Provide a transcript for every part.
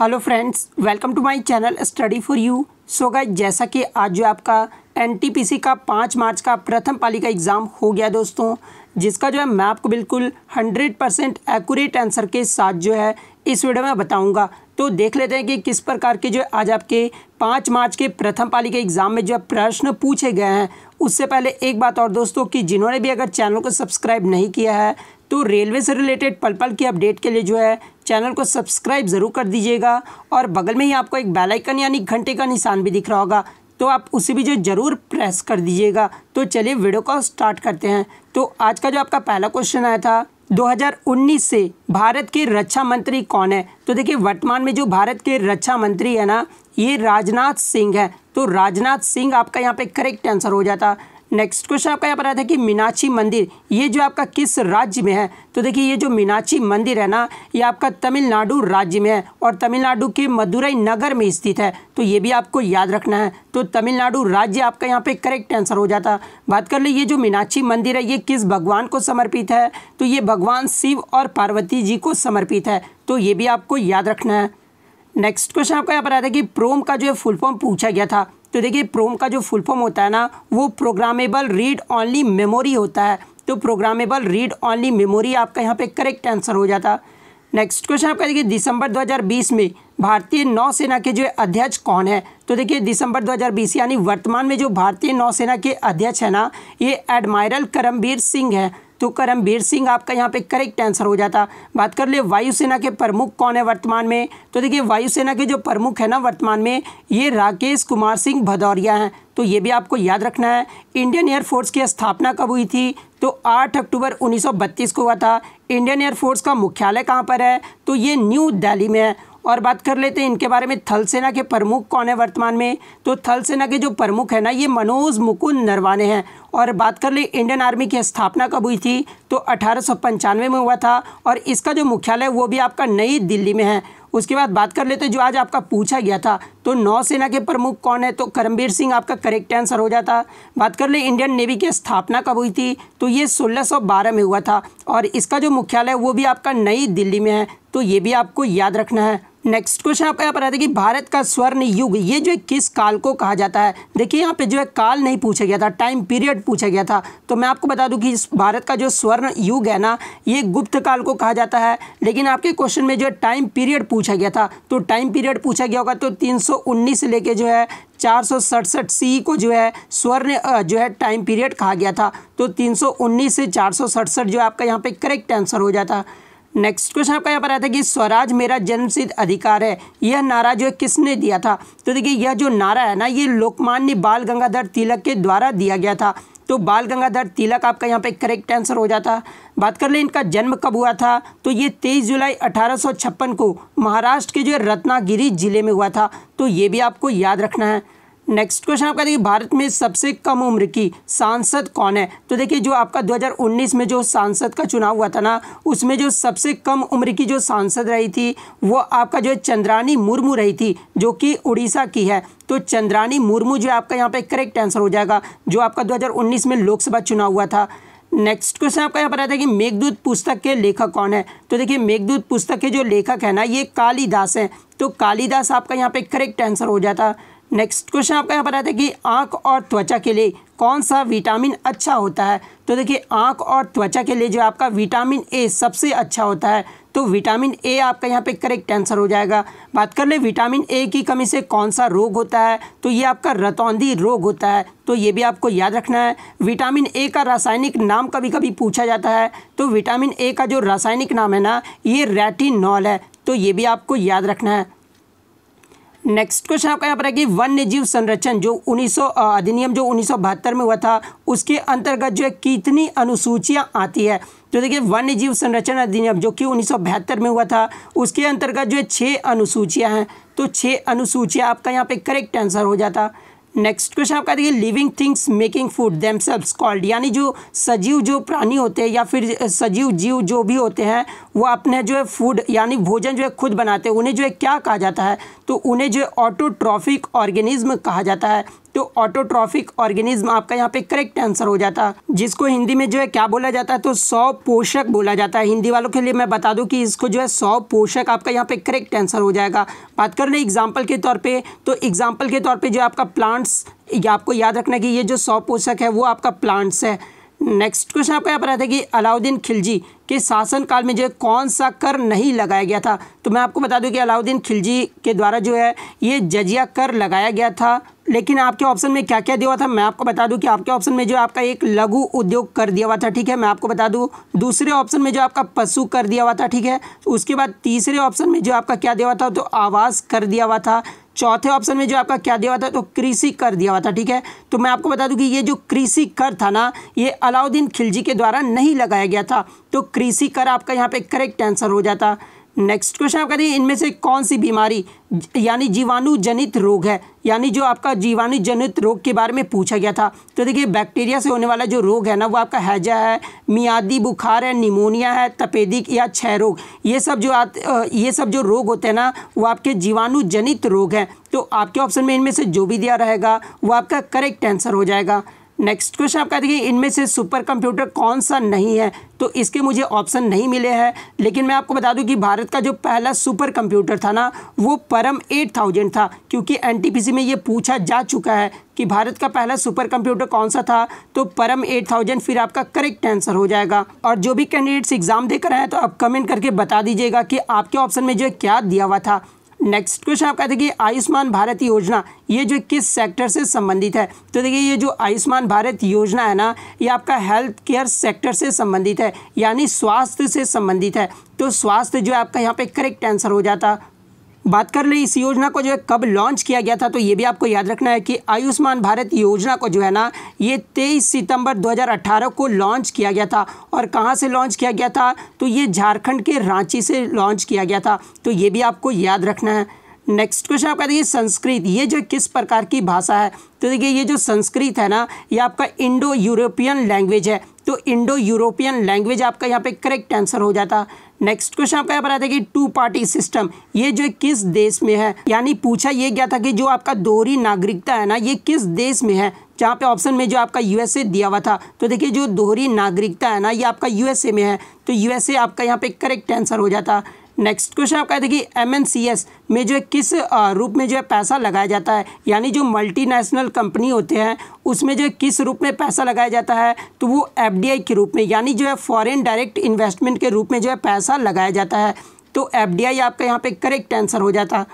Hello friends, welcome to my channel study for you. So guys, जैसा कि आज जो आपका एनटीपीसी का 5 मार्च का प्रथम पाली का एग्ज़ाम हो गया दोस्तों, जिसका जो है मैं आपको बिल्कुल 100% एक्यूरेट आंसर के साथ जो है इस वीडियो में बताऊंगा। तो देख लेते हैं कि किस प्रकार के जो है आज आपके 5 मार्च के प्रथम पाली के एग्ज़ाम में जो है प्रश्न पूछे गए हैं। उससे पहले एक बात और दोस्तों, कि जिन्होंने भी अगर चैनल को सब्सक्राइब नहीं किया है तो रेलवे से रिलेटेड पल पल की अपडेट के लिए जो है चैनल को सब्सक्राइब ज़रूर कर दीजिएगा। और बगल में ही आपको एक बेल आइकन यानी घंटे का निशान भी दिख रहा होगा, तो आप उसे भी जो ज़रूर प्रेस कर दीजिएगा। तो चलिए वीडियो को स्टार्ट करते हैं। तो आज का जो आपका पहला क्वेश्चन आया था, 2019 से भारत के रक्षा मंत्री कौन है? तो देखिए, वर्तमान में जो भारत के रक्षा मंत्री है ना, ये राजनाथ सिंह है। तो राजनाथ सिंह आपका यहाँ पे करेक्ट आंसर हो जाता। नेक्स्ट क्वेश्चन आपका यहाँ पर आया था कि मीनाक्षी मंदिर ये जो आपका किस राज्य में है? तो देखिए, ये जो मीनाक्षी मंदिर है ना, ये आपका तमिलनाडु राज्य में है और तमिलनाडु के मदुरई नगर में स्थित है। तो ये भी आपको याद रखना है। तो तमिलनाडु राज्य आपका यहाँ पे करेक्ट आंसर हो जाता। बात कर ले, ये जो मीनाक्षी मंदिर है ये किस भगवान को समर्पित है? तो ये भगवान शिव और पार्वती जी को समर्पित है। तो ये भी आपको याद रखना है। नेक्स्ट क्वेश्चन आपका यहाँ पर आया था कि प्रोम का जो है फुल फॉर्म पूछा गया था। तो देखिए, प्रोम का जो फुल फॉर्म होता है ना, वो प्रोग्रामेबल रीड ऑनली मेमोरी होता है। तो प्रोग्रामेबल रीड ऑनली मेमोरी आपका यहाँ पे करेक्ट आंसर हो जाता। नेक्स्ट क्वेश्चन आपका देखिए, दिसंबर 2020 में भारतीय नौसेना के जो अध्यक्ष कौन है? तो देखिए, दिसंबर 2020 यानी वर्तमान में जो भारतीय नौसेना के अध्यक्ष है ना, ये एडमायरल करमबीर सिंह है। तो करमबीर सिंह आपका यहाँ पे करेक्ट आंसर हो जाता। बात कर ले, वायुसेना के प्रमुख कौन है वर्तमान में? तो देखिए, वायुसेना के जो प्रमुख है ना वर्तमान में, ये राकेश कुमार सिंह भदौरिया हैं। तो ये भी आपको याद रखना है। इंडियन एयरफोर्स की स्थापना कब हुई थी? तो 8 अक्टूबर 1932 को हुआ था। इंडियन एयरफोर्स का मुख्यालय कहाँ पर है? तो ये न्यू दिल्ली में है। और बात कर लेते हैं इनके बारे में, थल सेना के प्रमुख कौन है वर्तमान में? तो थल सेना के जो प्रमुख है ना, ये मनोज मुकुंद नरवाने हैं। और बात कर ले, इंडियन आर्मी की स्थापना कब हुई थी? तो 1895 में हुआ था और इसका जो मुख्यालय वो भी आपका नई दिल्ली में है। उसके बाद बात कर लेते जो आज आपका पूछा गया था, तो नौसेना के प्रमुख कौन है? तो करमबीर सिंह आपका करेक्ट आंसर हो जाता। बात कर ले, इंडियन नेवी की स्थापना कब हुई थी? तो ये 1612 में हुआ था और इसका जो मुख्यालय वो भी आपका नई दिल्ली में है। तो ये भी आपको याद रखना है। नेक्स्ट क्वेश्चन आपका यहाँ पर आता है कि भारत का स्वर्ण युग ये जो है किस काल को कहा जाता है? देखिए, यहाँ पे जो है काल नहीं पूछा गया था, टाइम पीरियड पूछा गया था। तो मैं आपको बता दूं कि इस भारत का जो स्वर्ण युग है ना, ये गुप्त काल को कहा जाता है। लेकिन आपके क्वेश्चन में जो है टाइम पीरियड पूछा गया था। तो टाइम पीरियड पूछा गया होगा तो 319 से लेके जो है 467 सी को जो है स्वर्ण जो है टाइम पीरियड कहा गया था। तो 319 से 467 जो आपका यहाँ पे करेक्ट आंसर हो जाता। नेक्स्ट क्वेश्चन आपका यहाँ पर आता है कि स्वराज मेरा जन्मसिद्ध अधिकार है, यह नारा जो है किसने दिया था? तो देखिए, यह जो नारा है ना, ये लोकमान्य बाल गंगाधर तिलक के द्वारा दिया गया था। तो बाल गंगाधर तिलक आपका यहाँ पे करेक्ट आंसर हो जाता। बात कर ले, इनका जन्म कब हुआ था? तो ये 23 जुलाई 1856 को महाराष्ट्र के जो रत्नागिरी जिले में हुआ था। तो ये भी आपको याद रखना है। नेक्स्ट क्वेश्चन आपका देखिए, भारत में सबसे कम उम्र की सांसद कौन है? तो देखिए, जो आपका 2019 में जो सांसद का चुनाव हुआ था ना, उसमें जो सबसे कम उम्र की जो सांसद रही थी वो आपका जो चंद्रानी मुर्मू रही थी, जो कि उड़ीसा की है। तो चंद्रानी मुर्मू जो आपका यहाँ पे करेक्ट आंसर हो जाएगा, जो आपका 2019 में लोकसभा चुनाव हुआ था। नेक्स्ट क्वेश्चन आपका यहाँ पर आता है कि मेघदूत पुस्तक के लेखक कौन है? तो देखिए, मेघदूत पुस्तक के जो लेखक है ना, ये कालिदास हैं। तो कालिदास आपका यहाँ पे करेक्ट आंसर हो जाता। नेक्स्ट क्वेश्चन आपका यहाँ पर आता है कि आँख और त्वचा के लिए कौन सा विटामिन अच्छा होता है? तो देखिए, आँख और त्वचा के लिए जो आपका विटामिन ए सबसे अच्छा होता है। तो विटामिन ए आपका यहाँ पे करेक्ट आंसर हो जाएगा। बात कर ले, विटामिन ए की कमी से कौन सा रोग होता है? तो ये आपका रतौंधी रोग होता है। तो ये भी आपको याद रखना है। विटामिन ए का रासायनिक नाम कभी कभी पूछा जाता है। तो विटामिन ए का जो रासायनिक नाम है ना, ये रेटिनॉल है। तो ये भी आपको याद रखना है। नेक्स्ट क्वेश्चन आपका यहाँ पर है कि वन्य जीव संरक्षण जो 1900 अधिनियम जो 1972 में हुआ था, उसके अंतर्गत जो है कितनी अनुसूचियाँ आती है? तो देखिए, वन्य जीव संरक्षण अधिनियम जो कि 1972 में हुआ था, उसके अंतर्गत जो है 6 अनुसूचियाँ हैं। तो 6 अनुसूचियाँ आपका यहाँ पे करेक्ट आंसर हो जाता। नेक्स्ट क्वेश्चन आपका देखिए, living things making food themselves called, यानी जो सजीव जो प्राणी होते हैं या फिर सजीव जीव जो भी होते हैं, वो अपने जो है फूड यानी भोजन जो है खुद बनाते हैं, उन्हें जो है क्या कहा जाता है? तो उन्हें जो है ऑटोट्रॉफिक ऑर्गेनिज्म कहा जाता है। तो ऑटोट्रॉफिक ऑर्गेनिज्म आपका यहाँ पे करेक्ट आंसर हो जाता, जिसको हिंदी में जो है क्या बोला जाता है, तो स्वपोषक बोला जाता है। हिंदी वालों के लिए मैं बता दूं कि इसको जो है स्वपोषक आपका यहाँ पे करेक्ट आंसर हो जाएगा। बात कर रहे हैं एग्जाम्पल के तौर पे, तो एग्जाम्पल के तौर पे जो आपका प्लांट्स, आपको याद रखना कि ये जो स्वपोषक है वो आपका प्लांट्स है। नेक्स्ट क्वेश्चन आपका यहाँ पर आता है कि अलाउद्दीन खिलजी के शासनकाल में जो है कौन सा कर नहीं लगाया गया था। तो मैं आपको बता दूं कि अलाउद्दीन खिलजी के द्वारा जो है ये जजिया कर लगाया गया था, लेकिन आपके ऑप्शन में क्या क्या दिया हुआ था मैं आपको बता दूं कि आपके ऑप्शन में जो आपका एक लघु उद्योग कर दिया हुआ था, ठीक है, मैं आपको बता दूं। दूसरे ऑप्शन में जो आपका पशु कर दिया हुआ था, ठीक है। उसके बाद तीसरे ऑप्शन में जो आपका क्या दिया हुआ था, तो आवास कर दिया हुआ था। चौथे ऑप्शन में जो आपका क्या दिया हुआ था, तो कृषि कर दिया हुआ था, ठीक है। तो मैं आपको बता दूं कि ये जो कृषि कर था ना, ये अलाउद्दीन खिलजी के द्वारा नहीं लगाया गया था, तो कृषि कर आपका यहाँ पे करेक्ट आंसर हो जाता। नेक्स्ट क्वेश्चन आपका देखिए, इनमें से कौन सी बीमारी यानी जीवाणु जनित रोग है, यानी जो आपका जीवाणु जनित रोग के बारे में पूछा गया था। तो देखिए बैक्टीरिया से होने वाला जो रोग है ना, वो आपका हैजा है, मियादी बुखार है, निमोनिया है, तपेदिक या क्षय रोग, ये सब जो रोग होते हैं ना, वो आपके जीवाणु जनित रोग हैं। तो आपके ऑप्शन में इनमें से जो भी दिया रहेगा वो आपका करेक्ट आंसर हो जाएगा। नेक्स्ट क्वेश्चन आपका देखिए, इनमें से सुपर कंप्यूटर कौन सा नहीं है, तो इसके मुझे ऑप्शन नहीं मिले हैं, लेकिन मैं आपको बता दूं कि भारत का जो पहला सुपर कंप्यूटर था ना, वो परम 8000 था, क्योंकि एनटीपीसी में ये पूछा जा चुका है कि भारत का पहला सुपर कंप्यूटर कौन सा था, तो परम 8000 फिर आपका करेक्ट आंसर हो जाएगा। और जो भी कैंडिडेट्स एग्जाम देकर आए तो आप कमेंट करके बता दीजिएगा कि आपके ऑप्शन में जो है क्या दिया हुआ था। नेक्स्ट क्वेश्चन आपका देखिए, आयुष्मान भारत योजना ये जो किस सेक्टर से संबंधित है। तो देखिए ये जो आयुष्मान भारत योजना है ना, ये आपका हेल्थ केयर सेक्टर से संबंधित है, यानी स्वास्थ्य से संबंधित है। तो स्वास्थ्य जो है आपका यहाँ पे करेक्ट आंसर हो जाता। बात कर ले इस योजना को जो है कब लॉन्च किया गया था, तो ये भी आपको याद रखना है कि आयुष्मान भारत योजना को जो है ना, ये 23 सितंबर 2018 को लॉन्च किया गया था। और कहाँ से लॉन्च किया गया था, तो ये झारखंड के रांची से लॉन्च किया गया था, तो ये भी आपको याद रखना है। नेक्स्ट क्वेश्चन आपका देखिए, संस्कृत ये जो किस प्रकार की भाषा है। तो देखिए ये जो संस्कृत है ना, ये आपका इंडो यूरोपियन लैंग्वेज है, तो इंडो यूरोपियन लैंग्वेज आपका यहाँ पे करेक्ट आंसर हो जाता। नेक्स्ट क्वेश्चन आपका यहाँ पर आता है कि 2 पार्टी सिस्टम ये जो किस देश में है, यानी पूछा ये गया था कि जो आपका दोहरी नागरिकता है ना, ये किस देश में है, जहाँ पे ऑप्शन में जो आपका यूएसए दिया हुआ था। तो देखिए जो दोहरी नागरिकता है ना, ये आपका यूएसए में है, तो यूएसए आपका यहाँ पे करेक्ट आंसर हो जाता। नेक्स्ट क्वेश्चन आपका देखिए, एमएनसीएस में जो है किस रूप में जो है पैसा लगाया जाता है, यानी जो मल्टीनेशनल कंपनी होते हैं उसमें जो है किस रूप में पैसा लगाया जाता है, तो वो एफडीआई के रूप में, यानी जो है फॉरेन डायरेक्ट इन्वेस्टमेंट के रूप में जो है पैसा लगाया जाता है, तो एफडीआई आपका यहाँ पे करेक्ट आंसर हो जाता।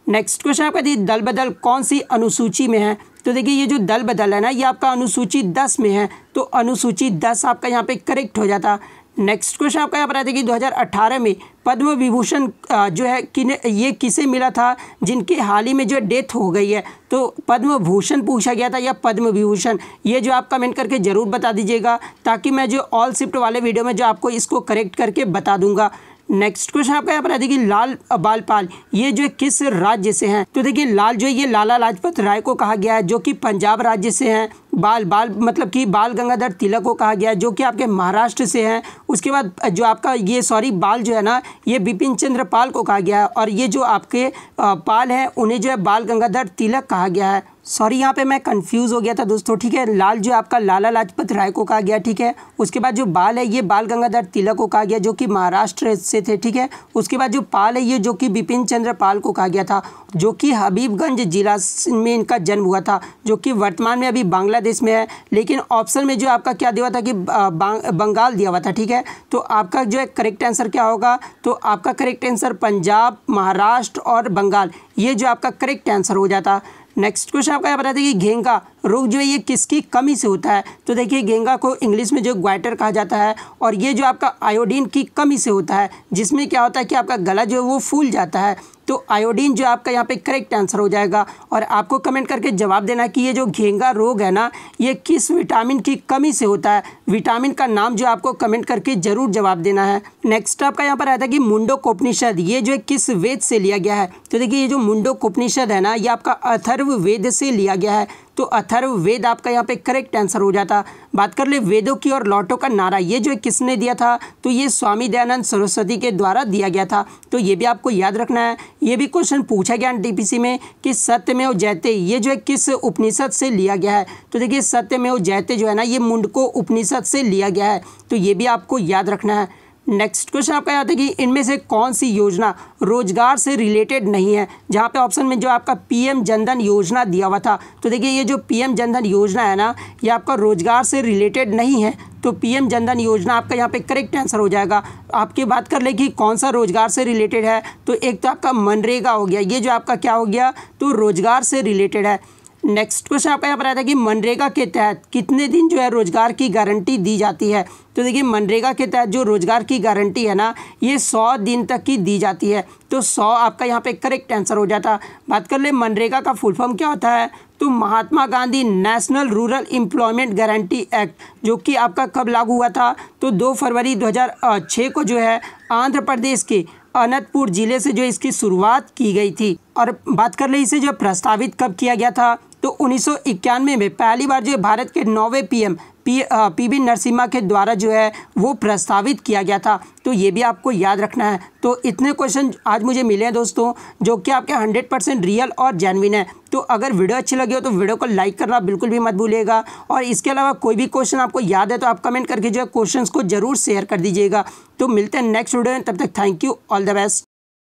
नेक्स्ट क्वेश्चन आपका देखिए, दल बदल कौन सी अनुसूची में है। तो देखिए ये जो दल बदल है ना, ये आपका अनुसूची 10 में है, तो अनुसूची 10 आपका यहाँ पे करेक्ट हो जाता। नेक्स्ट क्वेश्चन आपका यहाँ पर आता है कि 2018 में पद्म विभूषण जो है ये किसे मिला था, जिनकी हाल ही में जो डेथ हो गई है। तो पद्म भूषण पूछा गया था या पद्म विभूषण, ये जो आप कमेंट करके ज़रूर बता दीजिएगा, ताकि मैं जो ऑल शिफ्ट वाले वीडियो में जो आपको इसको करेक्ट करके बता दूंगा। नेक्स्ट क्वेश्चन आपका यहाँ पर देखिए, लाल बालपाल ये जो किस राज्य से हैं। तो देखिए लाल जो है ये लाला लाजपत राय को कहा गया है, जो कि पंजाब राज्य से हैं। बाल मतलब कि बाल गंगाधर तिलक को कहा गया है, जो कि आपके महाराष्ट्र से हैं। उसके बाद जो आपका ये बाल जो है ना, ये बिपिन चंद्र पाल को कहा गया है, और ये जो आपके पाल हैं उन्हें जो है बाल गंगाधर तिलक कहा गया है। सॉरी यहाँ पे मैं कंफ्यूज हो गया था दोस्तों, ठीक है। लाल जो आपका लाला लाजपत राय को कहा गया, ठीक है। उसके बाद जो बाल है ये बाल गंगाधर तिलक को कहा गया, जो कि महाराष्ट्र से थे, ठीक है। उसके बाद जो पाल है ये जो कि बिपिन चंद्र पाल को कहा गया था, जो कि हबीबगंज जिला में इनका जन्म हुआ था, जो कि वर्तमान में अभी बांग्लादेश में है। लेकिन ऑप्शन में जो आपका क्या दिया हुआ था कि बंगाल दिया हुआ था, ठीक है। तो आपका जो है करेक्ट आंसर क्या होगा, तो आपका करेक्ट आंसर पंजाब, महाराष्ट्र और बंगाल, ये जो आपका करेक्ट आंसर हो जाता। नेक्स्ट क्वेश्चन आपका बताते हैं कि घेंगा रोग जो है ये किसकी कमी से होता है। तो देखिए घेंगा को इंग्लिश में जो ग्वाइटर कहा जाता है, और ये जो आपका आयोडीन की कमी से होता है, जिसमें क्या होता है कि आपका गला जो है वो फूल जाता है। तो आयोडीन जो आपका यहाँ पे करेक्ट आंसर हो जाएगा। और आपको कमेंट करके जवाब देना कि ये जो घेंगा रोग है ना, ये किस विटामिन की कमी से होता है। विटामिन का नाम जो आपको कमेंट करके जरूर जवाब देना है। नेक्स्ट आपका यहाँ पर आता है कि मुंडकोपनिषद ये जो है किस वेद से लिया गया है। तो देखिए ये जो मुंडकोपनिषद है ना, ये आपका अथर्व वेद से लिया गया है। तो अथर्ववेद आपका यहाँ पे करेक्ट आंसर हो जाता। बात कर ले वेदों की और लौटो का नारा, ये जो है किसने दिया था, तो ये स्वामी दयानंद सरस्वती के द्वारा दिया गया था। तो ये भी आपको याद रखना है। ये भी क्वेश्चन पूछा गया एनटीपीसी में कि सत्यमेव जयते ये जो है किस उपनिषद से लिया गया है। तो देखिए सत्यमेव जयते जो है ना, ये मुंडको उपनिषद से लिया गया है। तो ये भी आपको याद रखना है। नेक्स्ट क्वेश्चन आपका याद है कि इनमें से कौन सी योजना रोजगार से रिलेटेड नहीं है। जहाँ पे ऑप्शन में जो आपका पीएम जनधन योजना दिया हुआ था, तो देखिए ये जो पीएम जनधन योजना है ना, ये आपका रोजगार से रिलेटेड नहीं है। तो पीएम जनधन योजना आपका यहाँ पे करेक्ट आंसर हो जाएगा। आपकी बात कर ले कि कौन सा रोजगार से रिलेटेड है, तो एक तो आपका मनरेगा हो गया, ये जो आपका क्या हो गया, तो रोजगार से रिलेटेड है। नेक्स्ट क्वेश्चन आपका यहाँ पर आता है कि मनरेगा के तहत कितने दिन जो है रोजगार की गारंटी दी जाती है। तो देखिए मनरेगा के तहत जो रोजगार की गारंटी है ना, ये 100 दिन तक की दी जाती है। तो 100 आपका यहाँ पे करेक्ट आंसर हो जाता। बात कर ले मनरेगा का फुल फॉर्म क्या होता है, तो Mahatma Gandhi national rural employment guarantee act, जो कि आपका कब लागू हुआ था, तो 2 फरवरी 2006 को जो है आंध्र प्रदेश के अनंतपुर जिले से जो इसकी शुरुआत की गई थी। और बात कर ले इसे जो प्रस्तावित कब किया गया था, तो 1991 में पहली बार जो भारत के 9वें पीएम पीवी नरसिम्हा के द्वारा जो है वो प्रस्तावित किया गया था। तो ये भी आपको याद रखना है। तो इतने क्वेश्चन आज मुझे मिले हैं दोस्तों, जो कि आपके 100% रियल और जेन्युइन है। तो अगर वीडियो अच्छी लगी हो तो वीडियो को लाइक करना बिल्कुल भी मत भूलिएगा। और इसके अलावा कोई भी क्वेश्चन आपको याद है तो आप कमेंट करके जो है क्वेश्चन को जरूर शेयर कर दीजिएगा। तो मिलते हैं नेक्स्ट वीडियो में, तब तक thank you, all the best.